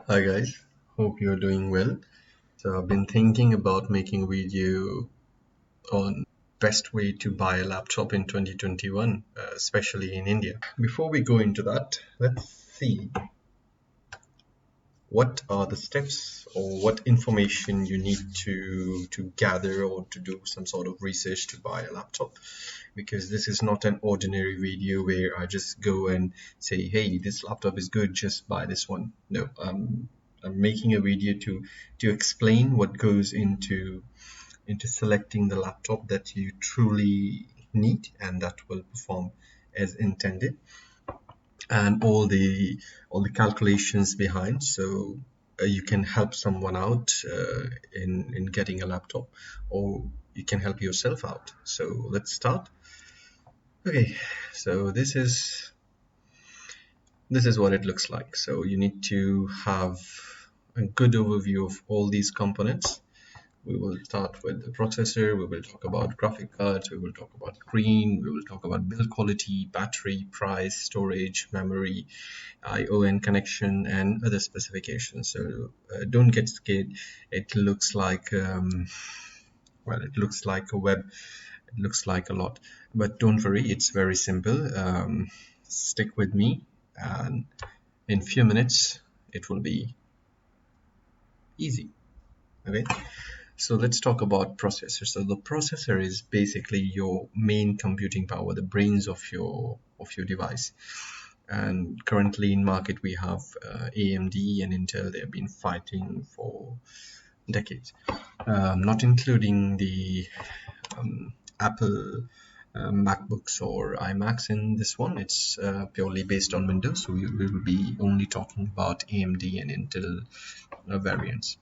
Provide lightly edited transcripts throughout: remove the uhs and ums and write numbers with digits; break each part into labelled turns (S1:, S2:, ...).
S1: Hi guys, hope you're doing well. So I've been thinking about making a video on best way to buy a laptop in 2021, especially in India. Before we go into that, let's see what are the steps or what information you need to gather or to do some sort of research to buy a laptop, because this is not an ordinary video where I just go and say, hey, this laptop is good, just buy this one. No, I'm making a video to explain what goes into selecting the laptop that you truly need and that will perform as intended, and all the calculations behind, so you can help someone out in getting a laptop, or you can help yourself out. So let's start. Okay, so this is what it looks like. So you need to have a good overview of all these components. We will start with the processor, we will talk about graphic cards, we will talk about screen, we will talk about build quality, battery, price, storage, memory, I/O and connection, and other specifications. So don't get scared. It looks like it looks like a web. It looks like a lot, but don't worry, it's very simple. Stick with me, and in few minutes it will be easy. Okay. So let's talk about processor. So the processor is basically your main computing power, the brains of your device. And currently in market we have AMD and Intel. They have been fighting for decades, not including the Apple MacBooks or iMacs in this one. It's purely based on Windows, so we will be only talking about AMD and Intel variants.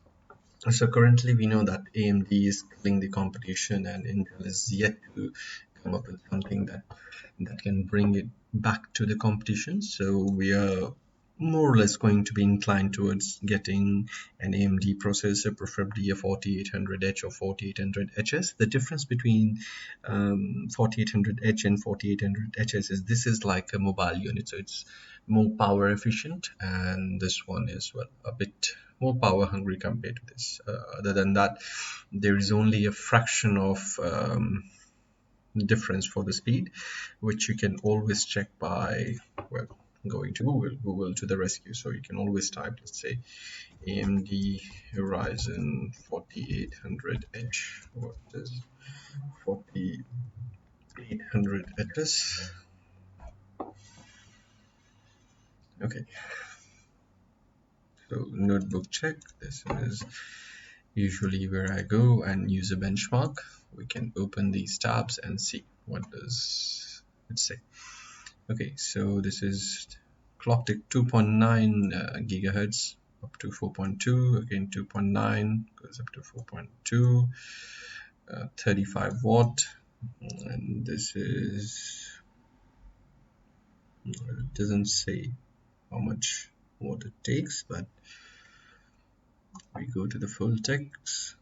S1: So currently we know that AMD is killing the competition and Intel is yet to come up with something that can bring it back to the competition. So we are more or less going to be inclined towards getting an AMD processor, preferably a 4800H or 4800HS. The difference between 4800H and 4800HS is this is like a mobile unit, so it's more power efficient, and this one is, well, a bit more power hungry compared to this. Other than that, there is only a fraction of difference for the speed, which you can always check by, well, going to Google to the rescue. So you can always type, let's say, AMD Ryzen 4800H. What is 4800HS? Okay, so notebook check. This is usually where I go and use a benchmark. We can open these tabs and see what does it say. Okay, so this is clocked at 2.9 gigahertz up to 4.2, again 2.9 goes up to 4.2, 35 watt, and this is, it doesn't say how much watt it takes, but we go to the full text.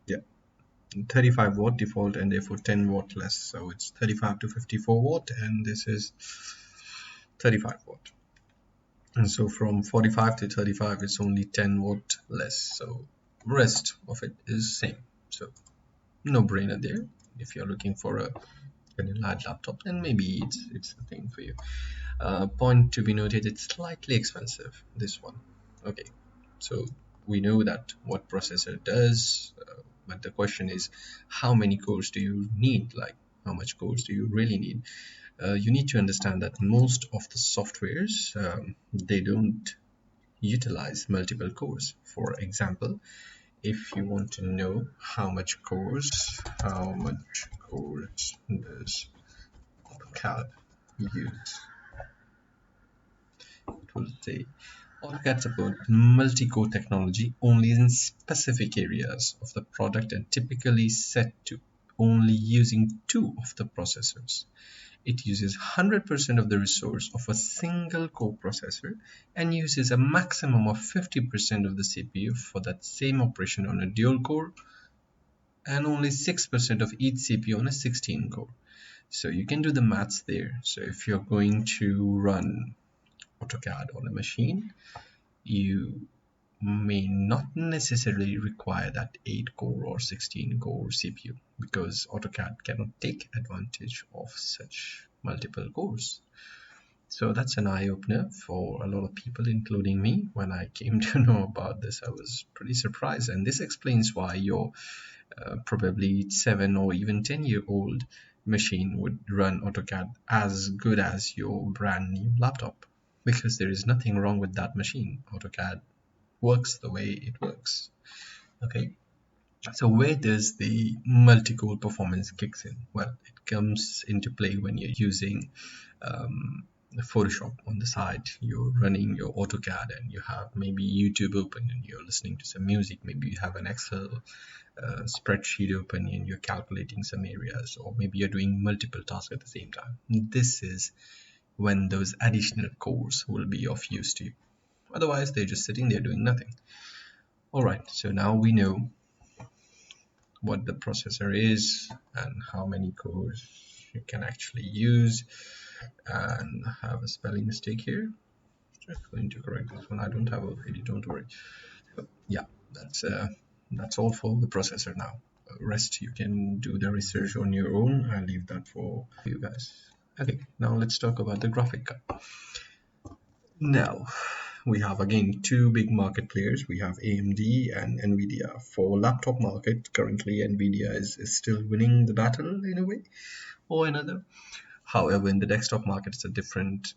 S1: Yeah, 35 watt default and therefore 10 watt less, so it's 35 to 54 watt, and this is 35 watt. And so from 45 to 35 it's only 10 watt less, so rest of it is same. So no brainer there. If you're looking for a large laptop, then maybe it's the thing for you. Point to be noted, it's slightly expensive, this one. Okay, so we know that what processor does, but the question is, how many cores do you need? Like, how much cores do you really need? You need to understand that most of the softwares, they don't utilize multiple cores. For example, if you want to know how much cores does AutoCAD use, it will say AutoCAD supports multi-core technology only in specific areas of the product and typically set to only using 2 of the processors. It uses 100% of the resource of a single core processor and uses a maximum of 50% of the CPU for that same operation on a dual core, and only 6% of each CPU on a 16 core. So you can do the maths there. So if you're going to run AutoCAD on a machine, you may not necessarily require that 8 core or 16 core CPU, because AutoCAD cannot take advantage of such multiple cores. So that's an eye-opener for a lot of people, including me. When I came to know about this, I was pretty surprised, and this explains why your probably 7 or even 10-year-old machine would run AutoCAD as good as your brand new laptop, because there is nothing wrong with that machine. AutoCAD works the way it works. Okay, so where does the multi-core performance kicks in? Well, it comes into play when you're using Photoshop on the side. You're running your AutoCAD and you have maybe YouTube open and you're listening to some music. Maybe you have an Excel spreadsheet open and you're calculating some areas, or maybe you're doing multiple tasks at the same time. This is when those additional cores will be of use to you. Otherwise, they're just sitting there doing nothing. Alright, so now we know what the processor is and how many cores you can actually use. And I have a spelling mistake here. Just going to correct this one. I don't have a really, don't worry. So, yeah, that's all for the processor now. Rest you can do the research on your own. I'll leave that for you guys. Okay, now let's talk about the graphic card. Now we have again two big market players. We have AMD and Nvidia. For laptop market, currently Nvidia is still winning the battle in a way or another. However, in the desktop market, it's a different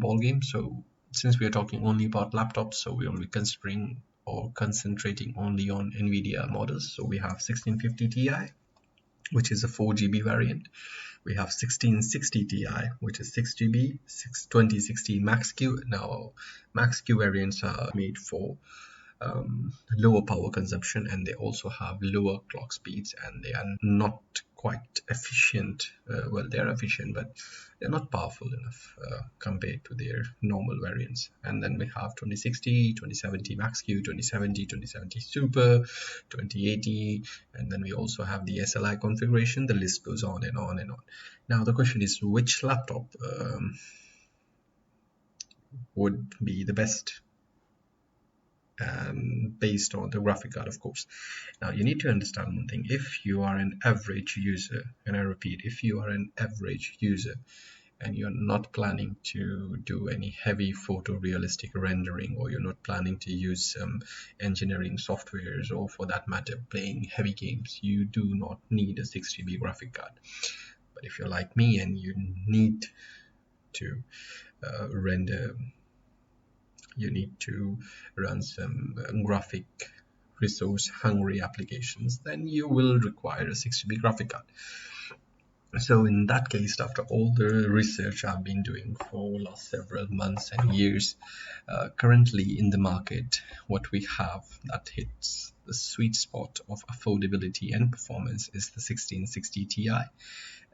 S1: ball game. So since we are talking only about laptops, so we will be considering or concentrating only on Nvidia models. So we have 1650 Ti, which is a 4 GB variant. We have 1660 Ti, which is 6 GB, 2060 Max-Q. Now, Max-Q variants are made for lower power consumption, and they also have lower clock speeds, and they are not quite efficient. Well, they are efficient, but they're not powerful enough compared to their normal variants. And then we have 2060, 2070 Max-Q, 2070, 2070 Super, 2080, and then we also have the SLI configuration. The list goes on and on and on. Now the question is, which laptop would be the best? Based on the graphic card, of course. Now you need to understand one thing. If you are an average user, and I repeat, if you are an average user and you're not planning to do any heavy photorealistic rendering, or you're not planning to use some engineering softwares, or for that matter playing heavy games, you do not need a 6 GB graphic card. But if you're like me and you need to render, you need to run some graphic resource hungry applications, then you will require a 6 GB graphic card. So in that case, after all the research I've been doing for the last several months and years, currently in the market, what we have that hits the sweet spot of affordability and performance is the 1660 Ti.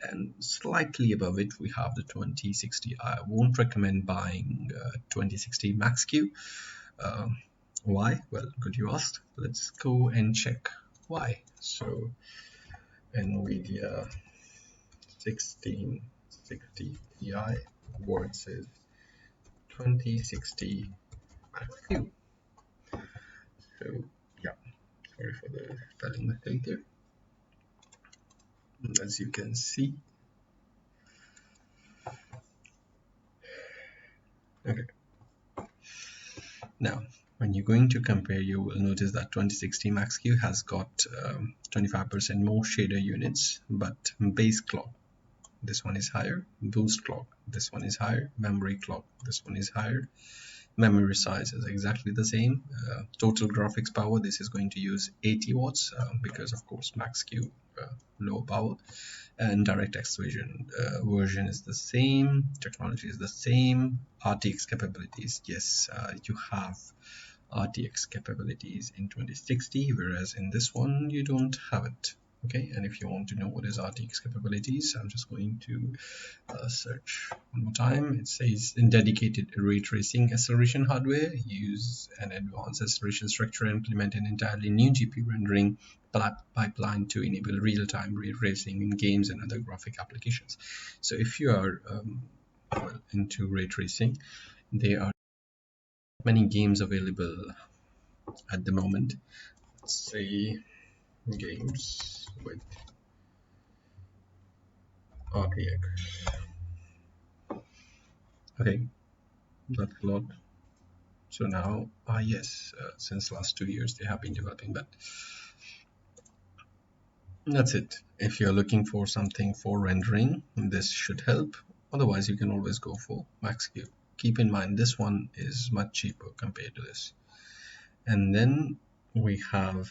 S1: And slightly above it, we have the 2060. I won't recommend buying 2060 Max-Q. Why? Well, good you asked. Let's go and check why. So, Nvidia 1660 Ti versus 2060 Max-Q. So, yeah, sorry for the spelling mistake there. As you can see, okay, now when you're going to compare, you will notice that 2060 Max-Q has got 25% more shader units, but base clock, this one is higher, boost clock, this one is higher, memory clock, this one is higher, memory size is exactly the same, total graphics power, this is going to use 80 watts because of course Max-Q low power, and DirectX version is the same, technology is the same, RTX capabilities, yes, you have RTX capabilities in 2060, whereas in this one you don't have it. Okay, and if you want to know what is RTX capabilities, I'm just going to search one more time. It says in dedicated ray tracing acceleration hardware, use an advanced acceleration structure and implement an entirely new GPU rendering pipeline to enable real-time ray tracing in games and other graphic applications. So if you are well, into ray tracing, there are many games available at the moment. Let's say games with RTX. Okay, that's a lot. So now, yes, since last 2 years they have been developing that. That's it. If you're looking for something for rendering, this should help. Otherwise, you can always go for MaxQ. Keep in mind, this one is much cheaper compared to this. And then we have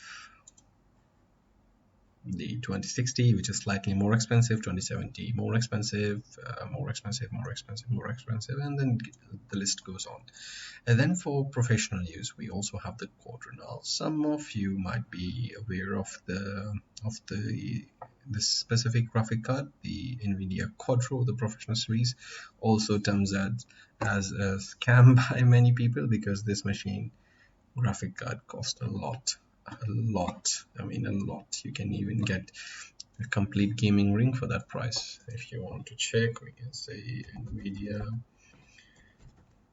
S1: the 2060, which is slightly more expensive, 2070 more expensive, more expensive, more expensive, more expensive, and then the list goes on. And then for professional use, we also have the Quadro. Now, some of you might be aware of this specific graphic card, the NVIDIA Quadro, the professional series, also terms as a scam by many people, because this machine graphic card cost a lot. I mean a lot. You can even get a complete gaming ring for that price. If you want to check, we can say NVIDIA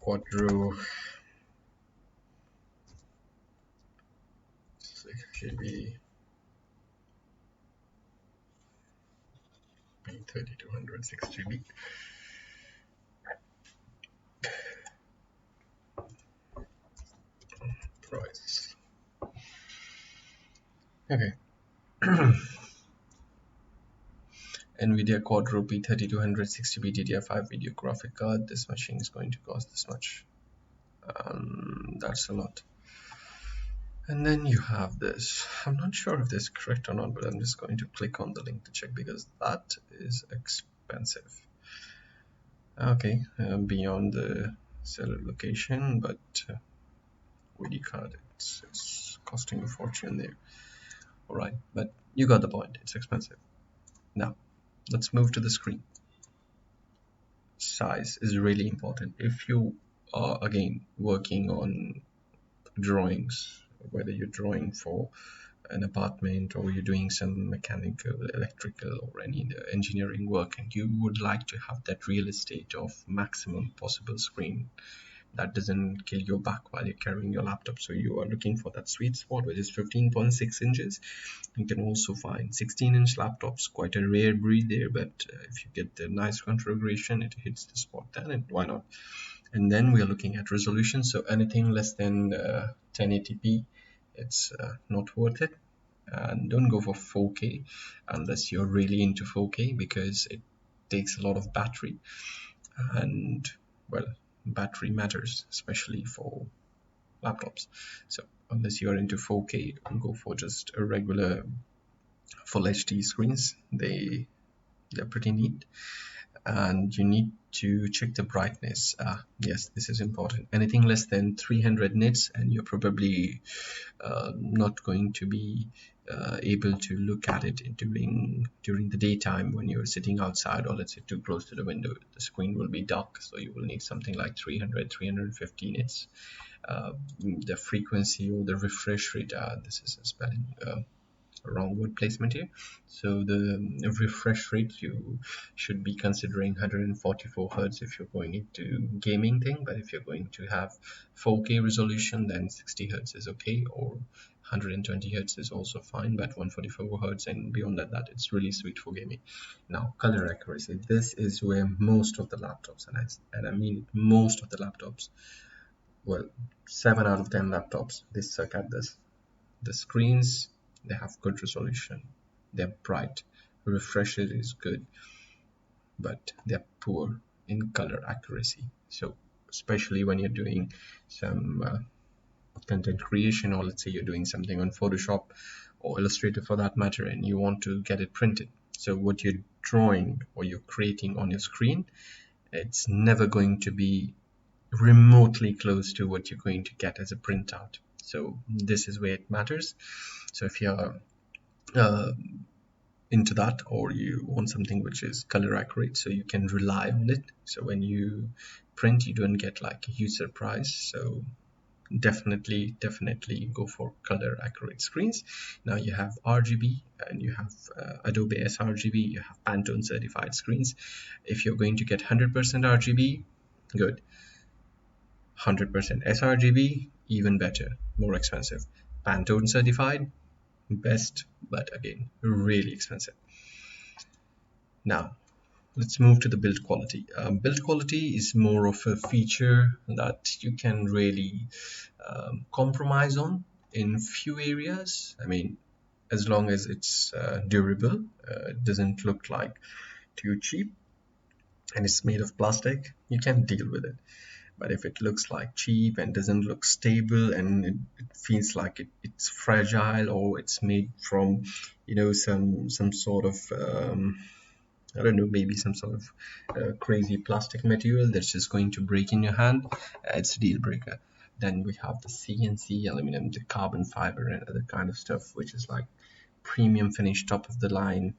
S1: Quadro 6GB 3200 6GB price. Okay. NVIDIA Quadro P3200 6GB DDR5 video graphic card. This machine is going to cost this much. That's a lot. And then you have this. I'm not sure if this is correct or not, but I'm just going to click on the link to check, because that is expensive. Okay, beyond the seller location, but video card, it's costing a fortune there. Alright, but you got the point, it's expensive. Now, let's move to the screen. Size is really important. If you are, again, working on drawings, whether you're drawing for an apartment or you're doing some mechanical, electrical, or any engineering work, and you would like to have that real estate of maximum possible screen that doesn't kill your back while you're carrying your laptop, so you are looking for that sweet spot, which is 15.6 inches. You can also find 16-inch laptops, quite a rare breed there, but if you get the nice configuration, it hits the spot, then why not? And then we are looking at resolution, so anything less than 1080p, it's not worth it. And don't go for 4K unless you're really into 4K, because it takes a lot of battery, and well, battery matters, especially for laptops. So unless you're into 4K, go for just a regular full HD screens. They're pretty neat. And you need to check the brightness. Yes, this is important. Anything less than 300 nits, and you're probably not going to be able to look at it during the daytime when you're sitting outside, or let's say too close to the window. The screen will be dark, so you will need something like 350 nits. The frequency or the refresh rate, this is a spelling wrong word placement here. So the refresh rate, you should be considering 144 Hertz if you're going into gaming thing, but if you're going to have 4K resolution, then 60 Hertz is okay, or 120 Hertz is also fine, but 144 Hertz and beyond that, it's really sweet for gaming. Now, color accuracy, this is where most of the laptops, and I mean most of the laptops, well, 7 out of 10 laptops, they suck at this. The screens, they have good resolution, they're bright, refresh rate is good, but they're poor in color accuracy. So especially when you're doing some content creation, or let's say you're doing something on Photoshop or Illustrator for that matter, and you want to get it printed, so what you're drawing or you're creating on your screen, it's never going to be remotely close to what you're going to get as a printout. So this is where it matters. So if you're into that, or you want something which is color accurate so you can rely on it, so when you print you don't get like a huge surprise. So definitely go for color accurate screens. Now you have RGB and you have Adobe sRGB, you have Pantone certified screens. If you're going to get 100% RGB, good. 100% sRGB, even better, more expensive. Pantone certified, best, but again really expensive. Now let's move to the build quality. Build quality is more of a feature that you can really compromise on in few areas. I mean, as long as it's durable, it doesn't look like too cheap, and it's made of plastic, you can deal with it. But if it looks like cheap and doesn't look stable, and it feels like it's fragile, or it's made from, you know, some sort of I don't know, maybe some sort of crazy plastic material that's just going to break in your hand, it's a deal breaker. Then we have the CNC aluminum, the carbon fiber, and other kind of stuff, which is like premium finish, top of the line,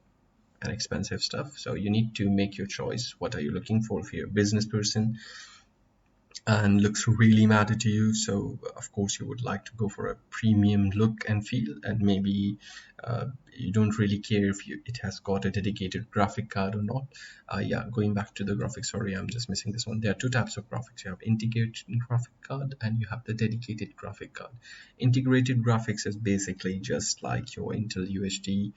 S1: and expensive stuff. So you need to make your choice. What are you looking for? If you're a business person and looks really matter to you, so of course you would like to go for a premium look and feel, and maybe you don't really care if it has got a dedicated graphic card or not. Yeah, going back to the graphics, sorry, I'm just missing this one. There are two types of graphics. You have integrated graphic card and you have the dedicated graphic card. Integrated graphics is basically just like your Intel UHD,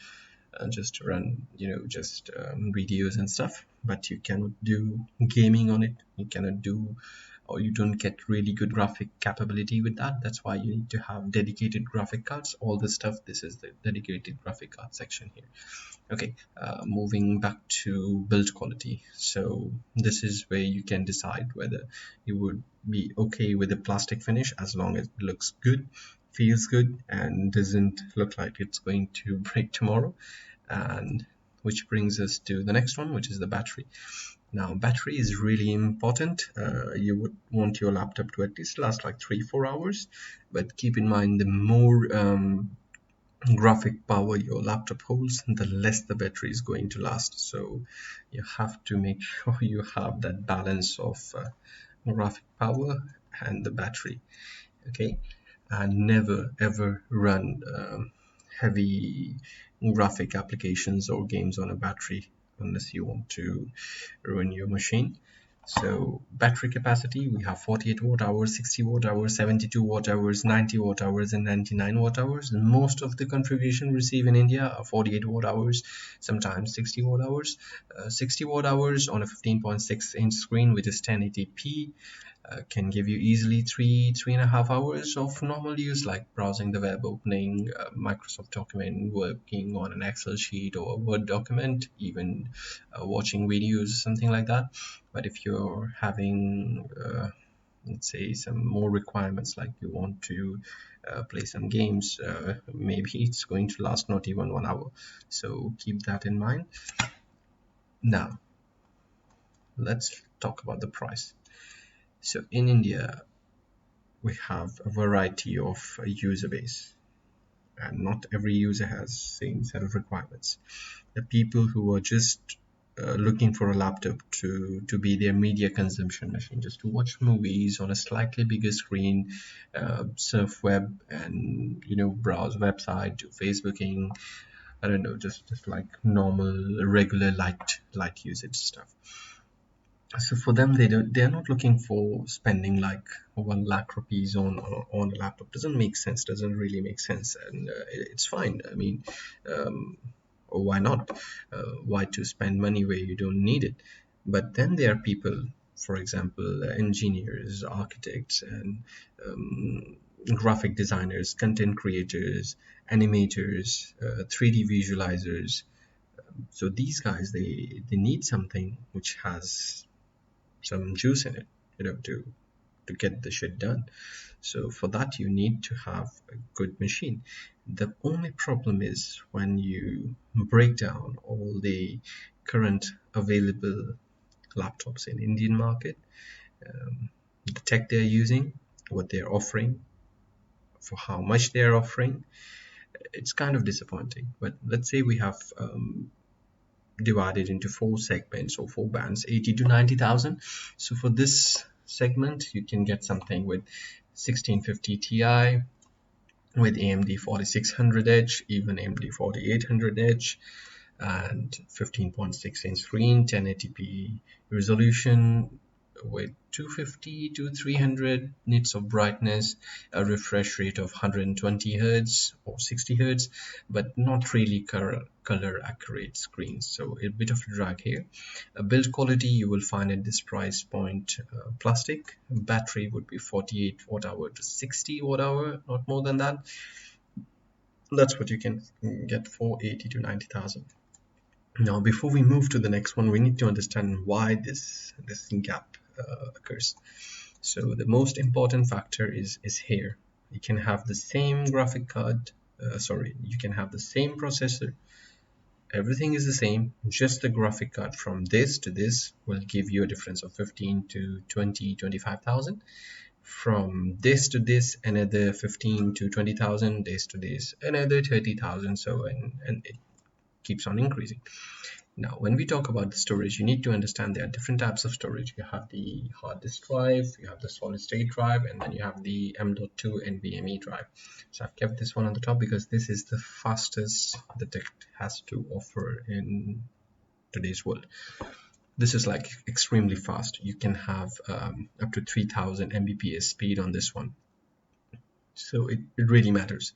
S1: just to run, you know, just videos and stuff, but you cannot do gaming on it. You cannot do, or you don't get really good graphic capability with that. That's why you need to have dedicated graphic cards. All the stuff, this is the dedicated graphic card section here. Okay, moving back to build quality. So this is where you can decide whether you would be okay with the plastic finish, as long as it looks good, feels good, and doesn't look like it's going to break tomorrow. And which brings us to the next one, which is the battery. Now, battery is really important. You would want your laptop to at least last like 3-4 hours, but keep in mind, the more graphic power your laptop holds, the less the battery is going to last. So you have to make sure you have that balance of graphic power and the battery. Okay, and never ever run heavy graphic applications or games on a battery unless you want to ruin your machine. So battery capacity, we have 48 watt hours, 60 watt hours, 72 watt hours, 90 watt hours, and 99 watt hours. And most of the configuration receive in India are 48 watt hours, sometimes 60 watt hours. 60 watt hours on a 15.6 inch screen, which is 1080p, can give you easily 3.5 hours of normal use, like browsing the web, opening Microsoft document, working on an Excel sheet or a Word document, even watching videos, something like that. But if you're having let's say some more requirements, like you want to play some games, maybe it's going to last not even 1 hour. So keep that in mind. Now let's talk about the price. So in India, we have a variety of user base, and not every user has same set of requirements. The people who are just looking for a laptop to be their media consumption machine, just to watch movies on a slightly bigger screen, surf web, and browse website, do Facebooking, I don't know, just like normal regular light usage stuff. So for them, they're not looking for spending like 1 lakh rupees on a laptop. Doesn't make sense, doesn't really make sense, and it's fine. I mean, why not? Why to spend money where you don't need it? But then there are people, for example, engineers, architects, and graphic designers, content creators, animators, 3D visualizers. So these guys, they need something which has some juice in it, to get the shit done. So for that, you need to have a good machine. The only problem is when you break down all the current available laptops in Indian market, the tech they're using, what they're offering, for how much they're offering, it's kind of disappointing. But let's say we have divided into 4 segments or 4 bands, 80 to 90,000. So for this segment, you can get something with 1650 Ti, with AMD 4600H, even AMD 4800H, and 15.6-inch screen, 1080p resolution with 250 to 300 nits of brightness, a refresh rate of 120 Hz or 60 Hz, but not really color accurate screens, so a bit of a drag here. A build quality you will find at this price point, plastic. Battery would be 48 watt hour to 60 watt hour, not more than that. That's what you can get for 80 to 90,000. Now, before we move to the next one, we need to understand why this gap occurs. So the most important factor is here. You can have the same graphic card, you can have the same processor. Everything is the same, just the graphic card from this to this will give you a difference of 15 to 20, 25,000. From this to this, another 15 to 20,000, this to this, another 30,000, so and it keeps on increasing. Now, when we talk about the storage, you need to understand there are different types of storage. You have the hard disk drive, you have the solid state drive, and then you have the M.2 NVMe drive. So I've kept this one on the top because this is the fastest the tech has to offer in today's world. This is like extremely fast. You can have up to 3000 Mbps speed on this one. So it really matters.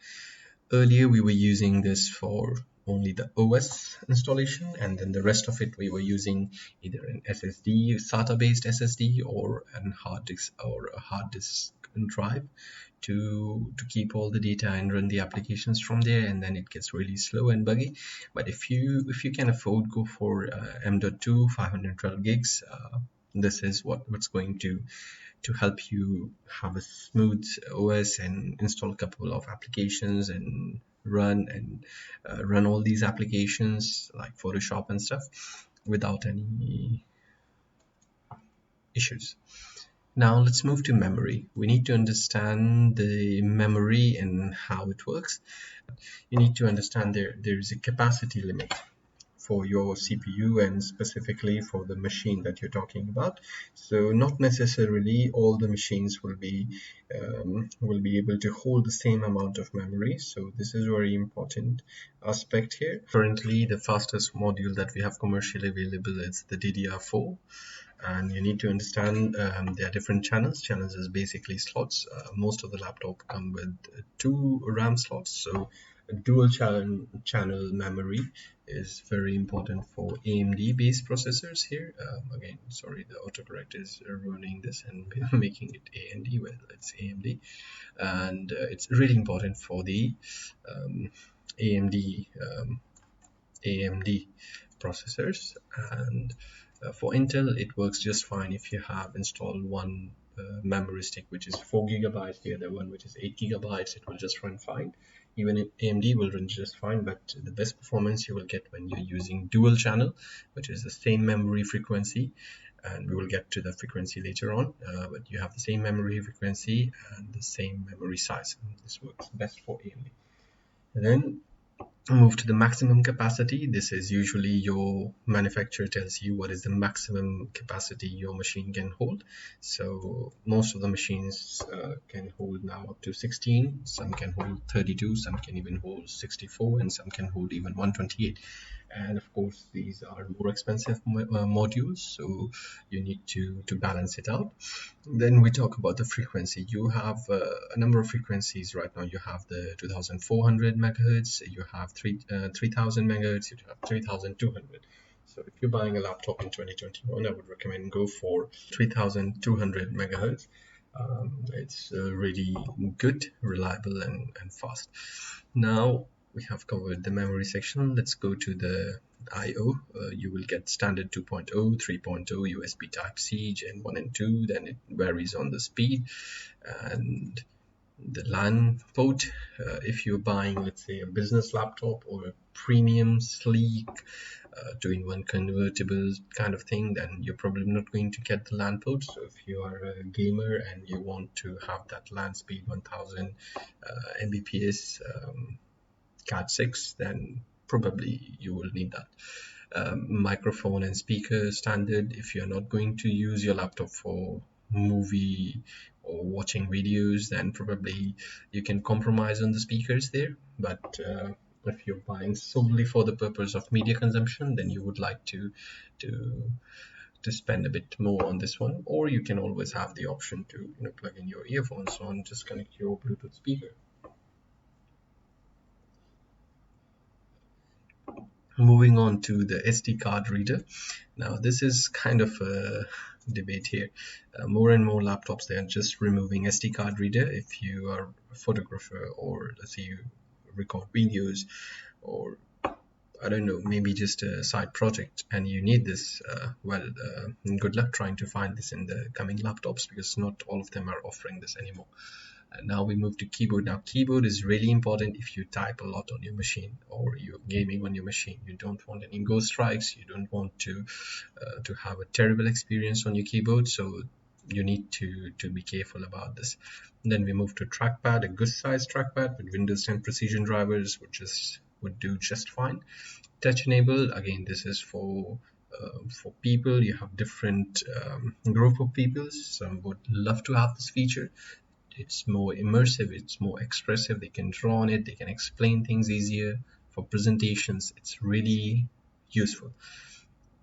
S1: Earlier we were using this for only the OS installation, and then the rest of it we were using either an SSD, SATA based SSD, or a hard disk drive to keep all the data and run the applications from there, and then it gets really slow and buggy. But if you can afford, go for M.2 512 gigs. This is what's going to help you have a smooth OS and install a couple of applications and run all these applications like Photoshop and stuff without any issues. Now let's move to memory. We need to understand the memory and how it works. You need to understand there's a capacity limit for your CPU and specifically for the machine that you're talking about. So not necessarily all the machines will be able to hold the same amount of memory. So this is a very important aspect here. Currently, the fastest module that we have commercially available is the DDR4. And you need to understand there are different channels. Channels is basically slots. Most of the laptop come with 2 RAM slots, so a dual channel memory is very important for AMD based processors here. Again, sorry, the autocorrect is ruining this and making it AMD. Well, it's AMD, and it's really important for the AMD processors. And for Intel, it works just fine if you have installed one memory stick which is 4 GB, the other one which is 8 GB. It will just run fine. Even if AMD will run just fine, but the best performance you will get when you're using dual channel, which is the same memory frequency, and we will get to the frequency later on, but you have the same memory frequency and the same memory size. This works best for AMD. And then move to the maximum capacity. This is usually your manufacturer tells you what is the maximum capacity your machine can hold. So most of the machines can hold now up to 16, some can hold 32, some can even hold 64, and some can hold even 128. And of course these are more expensive modules, so you need to balance it out. Then we talk about the frequency. You have a number of frequencies right now. You have the 2400 megahertz, you have 3000 megahertz, you have 3200. So if you're buying a laptop in 2021, I would recommend go for 3200 megahertz. It's really good, reliable, and fast. Now we have covered the memory section. Let's go to the I/O. You will get standard 2.0, 3.0, USB Type-C, Gen 1 and 2. Then it varies on the speed and the LAN port. If you're buying, let's say, a business laptop or a premium, sleek, 2-in-1 convertible kind of thing, then you're probably not going to get the LAN port. So if you are a gamer and you want to have that LAN speed 1000 Mbps, Cat 6, then probably you will need that. Microphone and speaker standard. If you're not going to use your laptop for movie or watching videos, then probably you can compromise on the speakers there. But if you're buying solely for the purpose of media consumption, then you would like to to spend a bit more on this one, or you can always have the option to plug in your earphones on, just connect your Bluetooth speaker. Moving on to the SD card reader. Now, this is kind of a debate here. More and more laptops, they are just removing SD card reader. If you are a photographer, or let's say you record videos, or I don't know, maybe just a side project, and you need this, good luck trying to find this in the coming laptops, because not all of them are offering this anymore. And now we move to keyboard. Now, keyboard is really important if you type a lot on your machine, or you're gaming on your machine. You don't want any ghost strikes. You don't want to have a terrible experience on your keyboard. So you need to be careful about this. And then we move to trackpad. A good size trackpad with Windows 10 precision drivers would do just fine. Touch enable, again, this is for people. You have different group of people. Some would love to have this feature. It's more immersive, it's more expressive. They can draw on it, they can explain things easier. For presentations, it's really useful.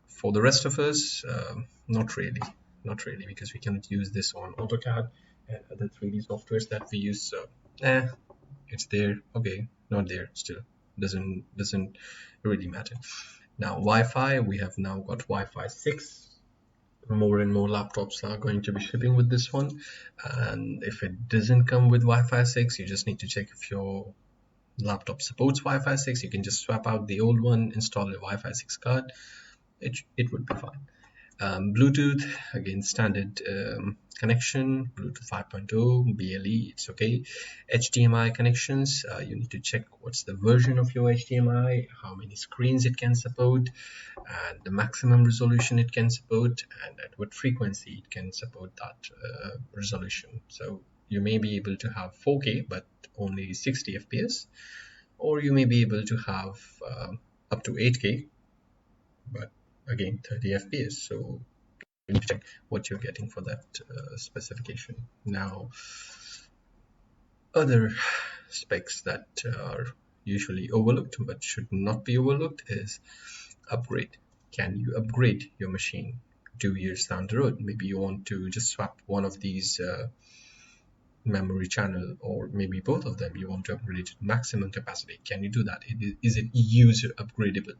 S1: For the rest of us, not really, because we cannot use this on AutoCAD and other 3D softwares that we use. So it's there, okay, not there, still doesn't really matter. Now, Wi-Fi, we have now got Wi-Fi 6. More and more laptops are going to be shipping with this one, and if it doesn't come with Wi-Fi 6, you just need to check if your laptop supports Wi-Fi 6. You can just swap out the old one, install a Wi-Fi 6 card. It would be fine. Bluetooth, again, standard connection, Bluetooth 5.0, BLE, it's okay. HDMI connections, you need to check what's the version of your HDMI, how many screens it can support, and the maximum resolution it can support, and at what frequency it can support that resolution. So you may be able to have 4K but only 60 FPS, or you may be able to have up to 8K but again 30 FPS. So you need to check what you're getting for that specification. Now, other specs that are usually overlooked but should not be overlooked is upgrade. Can you upgrade your machine 2 years down the road? Maybe you want to just swap one of these memory channel, or maybe both of them. You want to upgrade it to maximum capacity. Can you do that? Is it user upgradable?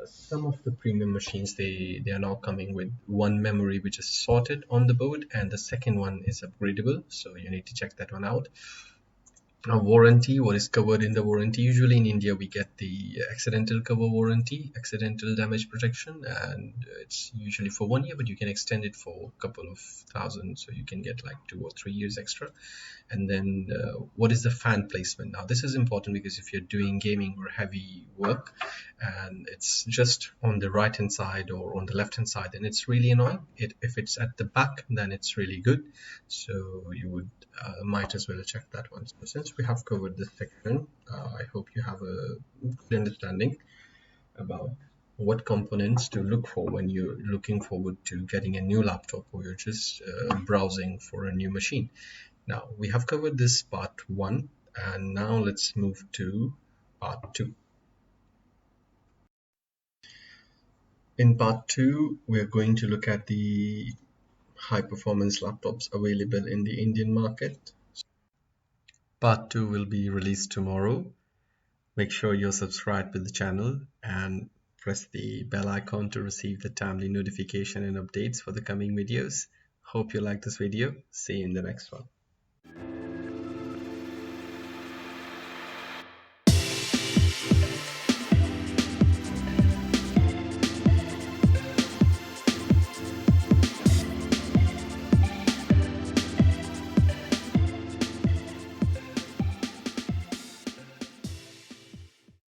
S1: Some of the premium machines, they are now coming with one memory which is sorted on the board, and the second one is upgradable, so you need to check that one out. A warranty, what is covered in the warranty? Usually in India we get the accidental cover warranty, accidental damage protection, and it's usually for 1 year, but you can extend it for a couple of thousand, so you can get like 2 or 3 years extra. And then what is the fan placement? Now, this is important because if you're doing gaming or heavy work and it's just on the right hand side or on the left hand side, then it's really annoying. If it's at the back, then it's really good, so you would might as well check that one. So since we have covered this section, I hope you have a good understanding about what components to look for when you're looking forward to getting a new laptop, or you're just browsing for a new machine. Now, we have covered this part 1, and now let's move to part 2. In part 2, we're going to look at the high performance laptops available in the Indian market. Part 2 will be released tomorrow. Make sure you're subscribed with the channel and press the bell icon to receive the timely notification and updates for the coming videos. Hope you like this video. See you in the next one.